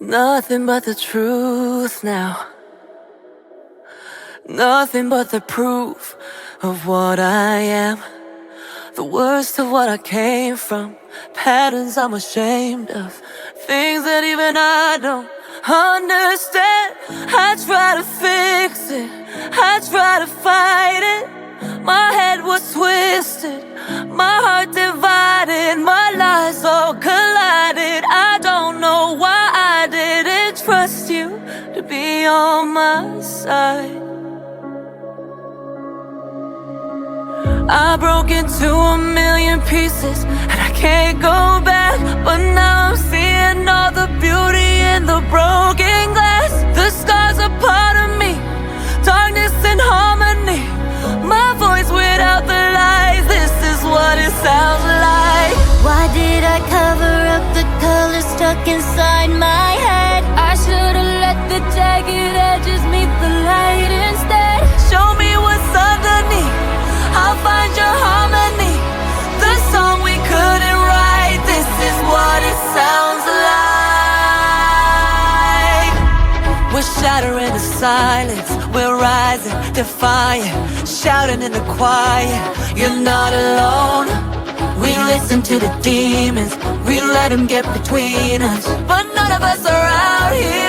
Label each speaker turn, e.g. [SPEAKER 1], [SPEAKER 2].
[SPEAKER 1] Nothing but the truth now. Nothing but the proof of what I am. The worst of what I came from. Patterns I'm ashamed of. Things that even I don't understand. I try to fix it, I try to fight it. My head was twisted, my heart divided, my lies all collided. I don't know why I didn't trust you to be on my side. I broke into a million pieces and I can't go back. But now I'm seeing all the beauty in the broken glass. The scars are part of me, darkness and harmony. My voice without the lies, this is what it sounds like.
[SPEAKER 2] Why did I cover up the colors stuck inside my head? I should've let the jagged edges meet the light instead.
[SPEAKER 1] Show me what's underneath, I'll find your harmony. The song we couldn't write, this is what it sounds like. We're shattering the silence, we're rising, defiant, shouting in the quiet. You're not alone. We listen to the demons, we let them get between us. But none of us are out here